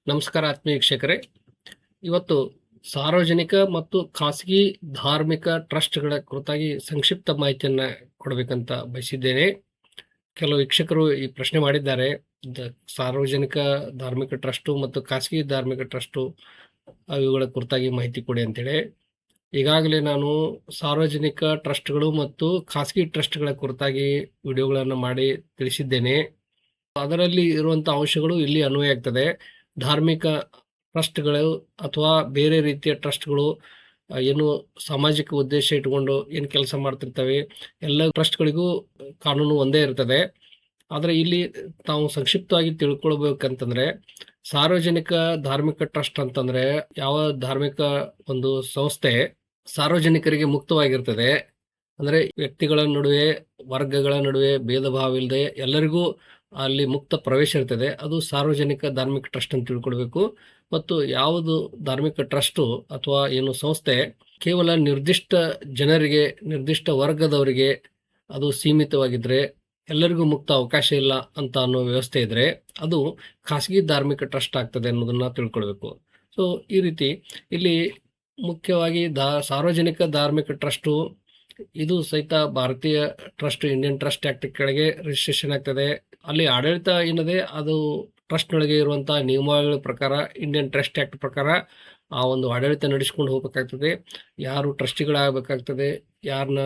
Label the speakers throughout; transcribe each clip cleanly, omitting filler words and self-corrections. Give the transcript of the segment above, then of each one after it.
Speaker 1: ನಮಸ್ಕಾರ ಆತ್ಮೀಯ ವೀಕ್ಷಕರೇ. ಇವತ್ತು ಸಾರ್ವಜನಿಕ ಮತ್ತು ಖಾಸಗಿ ಧಾರ್ಮಿಕ ಟ್ರಸ್ಟ್‌ಗಳ ಕುರಿತಾಗಿ ಸಂಕ್ಷಿಪ್ತ ಮಾಹಿತಿಯನ್ನ ಕೊಡಬೇಕಂತ ಬಯಸಿದ್ದೇನೆ. ಕೆಲವು ವೀಕ್ಷಕರು ಈ ಪ್ರಶ್ನೆ ಮಾಡಿದ್ದಾರೆ. ಸಾರ್ವಜನಿಕ ಧಾರ್ಮಿಕ ಟ್ರಸ್ಟು ಮತ್ತು ಖಾಸಗಿ ಧಾರ್ಮಿಕ ಟ್ರಸ್ಟು ಇವುಗಳ ಕುರಿತಾಗಿ ಮಾಹಿತಿ ಕೊಡಿ ಅಂತೇಳಿ. ಈಗಾಗಲೇ ನಾನು ಸಾರ್ವಜನಿಕ ಟ್ರಸ್ಟ್‌ಗಳು ಮತ್ತು ಖಾಸಗಿ ಟ್ರಸ್ಟ್‌ಗಳ ಕುರಿತಾಗಿ ವಿಡಿಯೋಗಳನ್ನು ಮಾಡಿ ತಿಳಿಸಿದ್ದೇನೆ. ಅದರಲ್ಲಿ ಇರುವಂಥ ಅಂಶಗಳು ಇಲ್ಲಿ ಅನ್ವಯ ಆಗ್ತದೆ. ಧಾರ್ಮಿಕ ಟ್ರಸ್ಟ್‌ಗಳು ಅಥವಾ ಬೇರೆ ರೀತಿಯ ಟ್ರಸ್ಟ್‌ಗಳು ಏನು ಸಾಮಾಜಿಕ ಉದ್ದೇಶ ಇಟ್ಕೊಂಡು ಏನು ಕೆಲಸ ಮಾಡ್ತಿರ್ತವೆ, ಎಲ್ಲ ಟ್ರಸ್ಟ್‌ಗಳಿಗೂ ಕಾನೂನು ಒಂದೇ ಇರ್ತದೆ. ಆದರೆ ಇಲ್ಲಿ ತಾವು ಸಂಕ್ಷಿಪ್ತವಾಗಿ ತಿಳ್ಕೊಳ್ಬೇಕಂತಂದ್ರೆ, ಸಾರ್ವಜನಿಕ ಧಾರ್ಮಿಕ ಟ್ರಸ್ಟ್ ಅಂತಂದ್ರೆ ಯಾವ ಧಾರ್ಮಿಕ ಒಂದು ಸಂಸ್ಥೆ ಸಾರ್ವಜನಿಕರಿಗೆ ಮುಕ್ತವಾಗಿರ್ತದೆ. ಅಂದರೆ ವ್ಯಕ್ತಿಗಳ ನಡುವೆ, ವರ್ಗಗಳ ನಡುವೆ ಭೇದ ಭಾವ ಇಲ್ಲದೆ ಎಲ್ಲರಿಗೂ ಅಲ್ಲಿ ಮುಕ್ತ ಪ್ರವೇಶ ಇರ್ತದೆ. ಅದು ಸಾರ್ವಜನಿಕ ಧಾರ್ಮಿಕ ಟ್ರಸ್ಟ್ ಅಂತ ತಿಳ್ಕೊಳ್ಬೇಕು. ಮತ್ತು ಯಾವುದು ಧಾರ್ಮಿಕ ಟ್ರಸ್ಟು ಅಥವಾ ಏನು ಸಂಸ್ಥೆ ಕೇವಲ ನಿರ್ದಿಷ್ಟ ಜನರಿಗೆ, ನಿರ್ದಿಷ್ಟ ವರ್ಗದವರಿಗೆ ಅದು ಸೀಮಿತವಾಗಿದ್ರೆ, ಎಲ್ಲರಿಗೂ ಮುಕ್ತ ಅವಕಾಶ ಇಲ್ಲ ಅಂತ ಅನ್ನೋ ವ್ಯವಸ್ಥೆ ಇದ್ರೆ ಅದು ಖಾಸಗಿ ಧಾರ್ಮಿಕ ಟ್ರಸ್ಟ್ ಆಗ್ತದೆ ಅನ್ನೋದನ್ನ ತಿಳ್ಕೊಳ್ಬೇಕು. ಸೊ ಈ ರೀತಿ ಇಲ್ಲಿ ಮುಖ್ಯವಾಗಿ ಸಾರ್ವಜನಿಕ ಧಾರ್ಮಿಕ ಟ್ರಸ್ಟು ಇದು ಸಹಿತ ಭಾರತೀಯ ಟ್ರಸ್ಟ್, ಇಂಡಿಯನ್ ಟ್ರಸ್ಟ್ ಆಕ್ಟ್ ಕೆಳಗೆ ರಿಜಿಸ್ಟ್ರೇಷನ್ ಆಗ್ತದೆ. ಅಲ್ಲಿ ಆಡಳಿತ ಏನದೆ ಅದು ಟ್ರಸ್ಟ್‌ನೊಳಗೆ ಇರುವಂತಹ ನಿಯಮಾವಳಿಗಳ ಪ್ರಕಾರ, ಇಂಡಿಯನ್ ಟ್ರಸ್ಟ್ ಆಕ್ಟ್ ಪ್ರಕಾರ ಆ ಒಂದು ಆಡಳಿತ ನಡೆಸಿಕೊಂಡು ಹೋಗಬೇಕಾಗ್ತದೆ. ಯಾರು ಟ್ರಸ್ಟಿಗಳಾಗಬೇಕಾಗ್ತದೆ, ಯಾರನ್ನ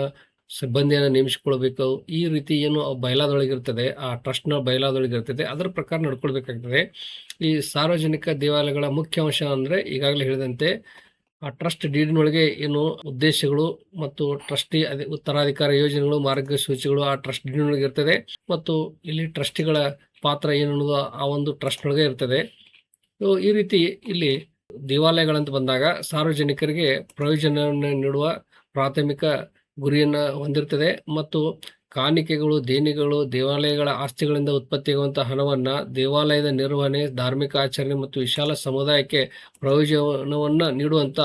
Speaker 1: ಸಿಬ್ಬಂದಿಯನ್ನು ನೇಮಿಸಿಕೊಳ್ಬೇಕು, ಈ ರೀತಿ ಏನು ಬೈಲಾದೊಳಗಿರ್ತದೆ, ಆ ಟ್ರಸ್ಟ್‌ನ ಬೈಲಾದೊಳಗಿರ್ತದೆ, ಅದರ ಪ್ರಕಾರ ನಡ್ಕೊಳ್ಬೇಕಾಗ್ತದೆ. ಈ ಸಾರ್ವಜನಿಕ ದೇವಾಲಯಗಳ ಮುಖ್ಯ ಅಂಶ ಅಂದರೆ ಈಗಾಗಲೇ ಹೇಳಿದಂತೆ ಆ ಟ್ರಸ್ಟ್ ಡೀಡ್‌ನೊಳಗೆ ಏನು ಉದ್ದೇಶಗಳು ಮತ್ತು ಟ್ರಸ್ಟಿ ಉತ್ತರಾಧಿಕಾರ ಯೋಜನೆಗಳು, ಮಾರ್ಗಸೂಚಿಗಳು ಆ ಟ್ರಸ್ಟ್ ಡೀಡ್‌ನೊಳಗೆ ಇರ್ತದೆ. ಮತ್ತು ಇಲ್ಲಿ ಟ್ರಸ್ಟಿಗಳ ಪಾತ್ರ ಏನು ಅನ್ನೋದು ಆ ಒಂದು ಟ್ರಸ್ಟ್‌ನೊಳಗೆ ಇರ್ತದೆ. ಸೊ ಈ ರೀತಿ ಇಲ್ಲಿ ದೇವಾಲಯಗಳಂತ ಬಂದಾಗ ಸಾರ್ವಜನಿಕರಿಗೆ ಪ್ರಯೋಜನವನ್ನು ನೀಡುವ ಪ್ರಾಥಮಿಕ ಗುರಿಯನ್ನು ಹೊಂದಿರ್ತದೆ. ಮತ್ತು ಕಾಣಿಕೆಗಳು, ದೇಣಿಗೆಗಳು, ದೇವಾಲಯಗಳ ಆಸ್ತಿಗಳಿಂದ ಉತ್ಪತ್ತಿಯಾಗುವಂತಹ ಹಣವನ್ನ ದೇವಾಲಯದ ನಿರ್ವಹಣೆ, ಧಾರ್ಮಿಕ ಆಚರಣೆ ಮತ್ತು ವಿಶಾಲ ಸಮುದಾಯಕ್ಕೆ ಪ್ರಯೋಜನವನ್ನ ನೀಡುವಂತ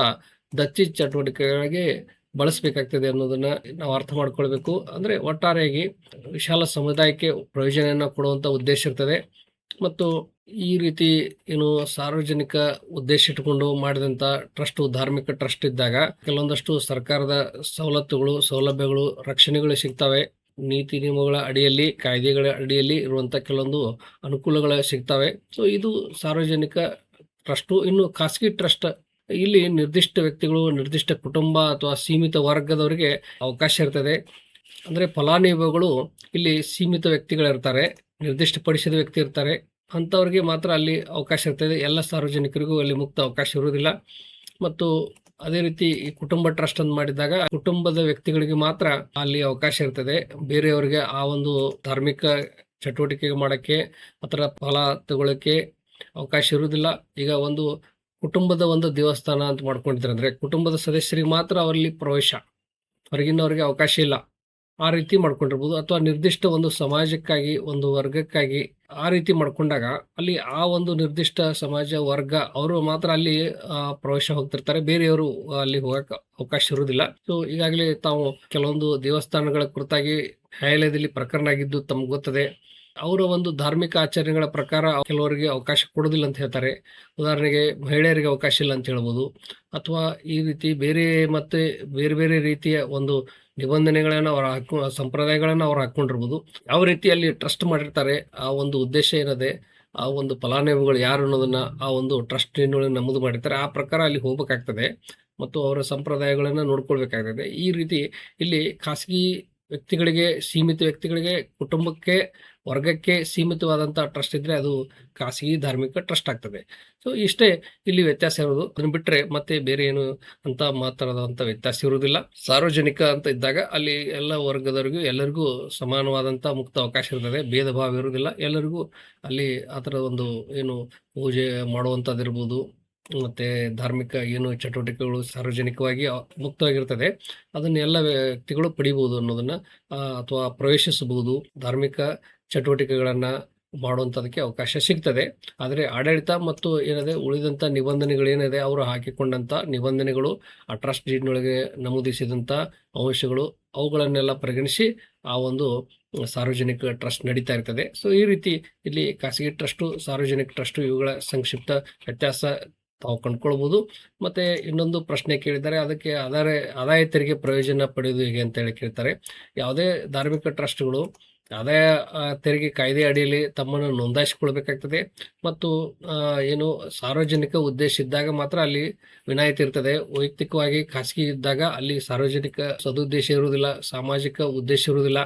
Speaker 1: ದತ್ತಿ ಚಟುವಟಿಕೆಗಳಿಗೆ ಬಳಸಬೇಕಾಗ್ತದೆ ಅನ್ನೋದನ್ನ ನಾವು ಅರ್ಥ ಮಾಡ್ಕೊಳ್ಬೇಕು. ಅಂದ್ರೆ ಒಟ್ಟಾರೆಯಾಗಿ ವಿಶಾಲ ಸಮುದಾಯಕ್ಕೆ ಪ್ರಯೋಜನವನ್ನು ಕೊಡುವಂತ ಉದ್ದೇಶ ಇರ್ತದೆ. ಮತ್ತು ಈ ರೀತಿ ಏನು ಸಾರ್ವಜನಿಕ ಉದ್ದೇಶ ಇಟ್ಟುಕೊಂಡು ಮಾಡಿದಂತ ಟ್ರಸ್ಟ್, ಧಾರ್ಮಿಕ ಟ್ರಸ್ಟ್ ಇದ್ದಾಗ ಕೆಲವೊಂದಷ್ಟು ಸರ್ಕಾರದ ಸವಲತ್ತುಗಳು, ಸೌಲಭ್ಯಗಳು, ರಕ್ಷಣೆಗಳು ಸಿಗ್ತವೆ. ನೀತಿ ನಿಯಮಗಳ ಅಡಿಯಲ್ಲಿ, ಕಾಯ್ದೆಗಳ ಅಡಿಯಲ್ಲಿ ಇರುವಂತ ಕೆಲವೊಂದು ಅನುಕೂಲಗಳು ಸಿಗ್ತವೆ. ಸೊ ಇದು ಸಾರ್ವಜನಿಕ ಟ್ರಸ್ಟು. ಇನ್ನು ಖಾಸಗಿ ಟ್ರಸ್ಟ್ ಇಲ್ಲಿ ನಿರ್ದಿಷ್ಟ ವ್ಯಕ್ತಿಗಳು, ನಿರ್ದಿಷ್ಟ ಕುಟುಂಬ ಅಥವಾ ಸೀಮಿತ ವರ್ಗದವರಿಗೆ ಅವಕಾಶ ಇರ್ತದೆ. ಅಂದ್ರೆ ಫಲಾನುಭವಿಗಳು ಇಲ್ಲಿ ಸೀಮಿತ ವ್ಯಕ್ತಿಗಳಿರ್ತಾರೆ, ನಿರ್ದಿಷ್ಟಪಡಿಸಿದ ವ್ಯಕ್ತಿ ಇರ್ತಾರೆ. ಅಂಥವ್ರಿಗೆ ಮಾತ್ರ ಅಲ್ಲಿ ಅವಕಾಶ ಇರ್ತದೆ. ಎಲ್ಲ ಸಾರ್ವಜನಿಕರಿಗೂ ಅಲ್ಲಿ ಮುಕ್ತ ಅವಕಾಶ ಇರುವುದಿಲ್ಲ. ಮತ್ತು ಅದೇ ರೀತಿ ಈ ಕುಟುಂಬ ಟ್ರಸ್ಟ್ ಅಂತ ಮಾಡಿದಾಗ ಕುಟುಂಬದ ವ್ಯಕ್ತಿಗಳಿಗೆ ಮಾತ್ರ ಅಲ್ಲಿ ಅವಕಾಶ ಇರ್ತದೆ. ಬೇರೆಯವರಿಗೆ ಆ ಒಂದು ಧಾರ್ಮಿಕ ಚಟುವಟಿಕೆ ಮಾಡಕ್ಕೆ ಅಥವಾ ಫಲ ತಗೊಳ್ಳಕ್ಕೆ ಅವಕಾಶ ಇರುವುದಿಲ್ಲ. ಈಗ ಒಂದು ಕುಟುಂಬದ ಒಂದು ದೇವಸ್ಥಾನ ಅಂತ ಮಾಡ್ಕೊಂಡಿದ್ದಾರೆ ಅಂದ್ರೆ ಕುಟುಂಬದ ಸದಸ್ಯರಿಗೆ ಮಾತ್ರ ಅವರಲ್ಲಿ ಪ್ರವೇಶ, ಹೊರಗಿನವರಿಗೆ ಅವಕಾಶ ಇಲ್ಲ. ಆ ರೀತಿ ಮಾಡ್ಕೊಂಡಿರ್ಬೋದು. ಅಥವಾ ನಿರ್ದಿಷ್ಟ ಒಂದು ಸಮಾಜಕ್ಕಾಗಿ, ಒಂದು ವರ್ಗಕ್ಕಾಗಿ ಆ ರೀತಿ ಮಾಡ್ಕೊಂಡಾಗ ಅಲ್ಲಿ ಆ ಒಂದು ನಿರ್ದಿಷ್ಟ ಸಮಾಜ, ವರ್ಗ ಅವರು ಮಾತ್ರ ಅಲ್ಲಿ ಪ್ರವೇಶ ಹೋಗ್ತಿರ್ತಾರೆ. ಬೇರೆಯವರು ಅಲ್ಲಿ ಹೋಗಕ್ಕೆ ಅವಕಾಶ ಇರುವುದಿಲ್ಲ. ಸೊ ಈಗಾಗಲೇ ತಾವು ಕೆಲವೊಂದು ದೇವಸ್ಥಾನಗಳ ಕುರಿತಾಗಿ ನ್ಯಾಯಾಲಯದಲ್ಲಿ ಪ್ರಕರಣ ಆಗಿದ್ದು ತಮ್ಗೆ ಗೊತ್ತದೆ. ಅವರ ಒಂದು ಧಾರ್ಮಿಕ ಆಚರಣೆಗಳ ಪ್ರಕಾರ ಕೆಲವರಿಗೆ ಅವಕಾಶ ಕೊಡೋದಿಲ್ಲ ಅಂತ ಹೇಳ್ತಾರೆ. ಉದಾಹರಣೆಗೆ ಮಹಿಳೆಯರಿಗೆ ಅವಕಾಶ ಇಲ್ಲ ಅಂತ ಹೇಳ್ಬೋದು. ಅಥವಾ ಈ ರೀತಿ ಬೇರೆ ಮತ್ತೆ ಬೇರೆ ಬೇರೆ ರೀತಿಯ ಒಂದು ನಿಬಂಧನೆಗಳನ್ನ ಸಂಪ್ರದಾಯಗಳನ್ನ ಅವ್ರು ಹಾಕೊಂಡಿರ್ಬೋದು. ಯಾವ ರೀತಿ ಅಲ್ಲಿ ಟ್ರಸ್ಟ್ ಮಾಡಿರ್ತಾರೆ, ಆ ಒಂದು ಉದ್ದೇಶ ಏನದೆ, ಆ ಒಂದು ಫಲಾನುಭವಿಗಳು ಯಾರು ಅನ್ನೋದನ್ನ ಆ ಒಂದು ಟ್ರಸ್ಟ್ ನಮೂದು ಮಾಡಿರ್ತಾರೆ. ಆ ಪ್ರಕಾರ ಅಲ್ಲಿ ಹೋಗ್ಬೇಕಾಗ್ತದೆ ಮತ್ತು ಅವರ ಸಂಪ್ರದಾಯಗಳನ್ನ ನೋಡ್ಕೊಳ್ಬೇಕಾಗ್ತದೆ. ಈ ರೀತಿ ಇಲ್ಲಿ ಖಾಸಗಿ ವ್ಯಕ್ತಿಗಳಿಗೆ, ಸೀಮಿತ ವ್ಯಕ್ತಿಗಳಿಗೆ, ಕುಟುಂಬಕ್ಕೆ, ವರ್ಗಕ್ಕೆ ಸೀಮಿತವಾದಂಥ ಟ್ರಸ್ಟ್ ಇದ್ರೆ ಅದು ಖಾಸಗಿ ಧಾರ್ಮಿಕ ಟ್ರಸ್ಟ್ ಆಗ್ತದೆ. ಸೊ ಇಷ್ಟೇ ಇಲ್ಲಿ ವ್ಯತ್ಯಾಸ ಇರೋದು. ಅದನ್ನ ಬಿಟ್ಟರೆ ಮತ್ತೆ ಬೇರೆ ಏನು ಅಂತ ಮಾತಾಡೋದಂಥ ವ್ಯತ್ಯಾಸ ಇರುವುದಿಲ್ಲ. ಸಾರ್ವಜನಿಕ ಅಂತ ಇದ್ದಾಗ ಅಲ್ಲಿ ಎಲ್ಲ ವರ್ಗದವರಿಗೂ ಎಲ್ಲರಿಗೂ ಸಮಾನವಾದಂಥ ಮುಕ್ತ ಅವಕಾಶ ಇರ್ತದೆ. ಭೇದ ಭಾವ ಇರುವುದಿಲ್ಲ. ಎಲ್ಲರಿಗೂ ಅಲ್ಲಿ ಆ ಥರ ಒಂದು ಏನು ಪೂಜೆ ಮಾಡುವಂಥದ್ದಿರ್ಬೋದು, ಮತ್ತೆ ಧಾರ್ಮಿಕ ಏನು ಚಟುವಟಿಕೆಗಳು ಸಾರ್ವಜನಿಕವಾಗಿ ಮುಕ್ತವಾಗಿರ್ತದೆ, ಅದನ್ನ ಎಲ್ಲ ವ್ಯಕ್ತಿಗಳು ಪಡಿಬಹುದು ಅನ್ನೋದನ್ನ ಅಥವಾ ಪ್ರವೇಶಿಸಬಹುದು. ಧಾರ್ಮಿಕ ಚಟುವಟಿಕೆಗಳನ್ನ ಮಾಡುವಂಥದಕ್ಕೆ ಅವಕಾಶ ಸಿಗ್ತದೆ. ಆದರೆ ಆಡಳಿತ ಮತ್ತು ಏನಿದೆ ಉಳಿದಂಥ ನಿಬಂಧನೆಗಳೇನಿದೆ ಅವರು ಹಾಕಿಕೊಂಡಂಥ ನಿಬಂಧನೆಗಳು, ಆ ಟ್ರಸ್ಟ್ ಡೀಡ್ನೊಳಗೆ ನಮೂದಿಸಿದಂಥ ಅಂಶಗಳು, ಅವುಗಳನ್ನೆಲ್ಲ ಪರಿಗಣಿಸಿ ಆ ಒಂದು ಸಾರ್ವಜನಿಕ ಟ್ರಸ್ಟ್ ನಡೀತಾ ಇರ್ತದೆ. ಸೊ ಈ ರೀತಿ ಇಲ್ಲಿ ಖಾಸಗಿ ಟ್ರಸ್ಟು, ಸಾರ್ವಜನಿಕ ಟ್ರಸ್ಟು ಇವುಗಳ ಸಂಕ್ಷಿಪ್ತ ವ್ಯತ್ಯಾಸ ತಾವು ಕಂಡುಕೊಳ್ಬೋದು. ಮತ್ತೆ ಇನ್ನೊಂದು ಪ್ರಶ್ನೆ ಕೇಳಿದ್ದಾರೆ, ಅದಕ್ಕೆ ಆದಾಯ ತೆರಿಗೆ ಪ್ರಯೋಜನ ಪಡೆಯುವುದು ಹೇಗೆ ಅಂತ ಹೇಳಿ ಕೇಳ್ತಾರೆ. ಯಾವುದೇ ಧಾರ್ಮಿಕ ಟ್ರಸ್ಟ್ಗಳು ಆದಾಯ ತೆರಿಗೆ ಕಾಯ್ದೆ ಅಡಿಯಲ್ಲಿ ತಮ್ಮನ್ನು ನೋಂದಾಯಿಸಿಕೊಳ್ಬೇಕಾಗ್ತದೆ ಮತ್ತು ಏನು ಸಾರ್ವಜನಿಕ ಉದ್ದೇಶ ಇದ್ದಾಗ ಮಾತ್ರ ಅಲ್ಲಿ ವಿನಾಯಿತಿ ಇರ್ತದೆ. ವೈಯಕ್ತಿಕವಾಗಿ ಖಾಸಗಿ ಇದ್ದಾಗ ಅಲ್ಲಿ ಸಾರ್ವಜನಿಕ ಸದುದ್ದೇಶ ಇರುವುದಿಲ್ಲ, ಸಾಮಾಜಿಕ ಉದ್ದೇಶ ಇರುವುದಿಲ್ಲ.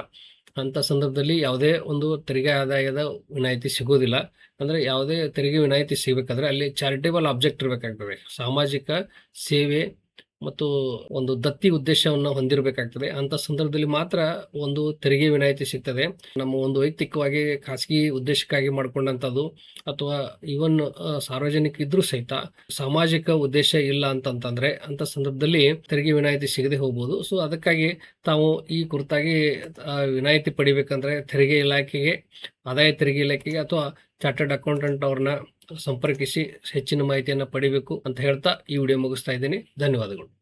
Speaker 1: ಅಂತ ಸಂದರ್ಭದಲ್ಲಿ ಯಾವುದೇ ಒಂದು ತೆರಿಗೆ ಆದಾಯದ ವಿನಾಯಿತಿ ಸಿಗೋದಿಲ್ಲ. ಅಂದ್ರೆ ಯಾವುದೇ ತೆರಿಗೆ ವಿನಾಯಿತಿ ಸಿಗಬೇಕಾದ್ರೆ ಅಲ್ಲಿ ಚಾರಿಟೇಬಲ್ ಆಬ್ಜೆಕ್ಟ್ ಇರಬೇಕಾಗ್ತದೆ. ಸಾಮಾಜಿಕ ಸೇವೆ ಮತ್ತು ಒಂದು ದತ್ತಿ ಉದ್ದೇಶವನ್ನು ಹೊಂದಿರಬೇಕಾಗ್ತದೆ. ಅಂತ ಸಂದರ್ಭದಲ್ಲಿ ಮಾತ್ರ ಒಂದು ತೆರಿಗೆ ವಿನಾಯಿತಿ ಸಿಗ್ತದೆ. ನಮ್ಮ ಒಂದು ವೈಯಕ್ತಿಕವಾಗಿ ಖಾಸಗಿ ಉದ್ದೇಶಕ್ಕಾಗಿ ಮಾಡ್ಕೊಂಡಂಥದ್ದು ಅಥವಾ ಈವನ್ ಸಾರ್ವಜನಿಕ ಇದ್ರೂ ಸಹಿತ ಸಾಮಾಜಿಕ ಉದ್ದೇಶ ಇಲ್ಲ ಅಂತಂತಂದ್ರೆ ಅಂತ ಸಂದರ್ಭದಲ್ಲಿ ತೆರಿಗೆ ವಿನಾಯಿತಿ ಸಿಗದೆ ಹೋಗ್ಬೋದು. ಸೊ ಅದಕ್ಕಾಗಿ ತಾವು ಈ ಕುರಿತಾಗಿ ವಿನಾಯಿತಿ ಪಡಿಬೇಕಂದ್ರೆ ಆದಾಯ ತೆರಿಗೆ ಇಲಾಖೆಗೆ ಅಥವಾ ಚಾರ್ಟರ್ಡ್ ಅಕೌಂಟೆಂಟ್ ಅವ್ರನ್ನ ಸಂಪರ್ಕಿಸಿ ಹೆಚ್ಚಿನ ಮಾಹಿತಿಯನ್ನು ಪಡಿಬೇಕು ಅಂತ ಹೇಳ್ತಾ ಈ ವಿಡಿಯೋ ಮುಗಿಸ್ತಾ ಇದ್ದೀನಿ. ಧನ್ಯವಾದಗಳು.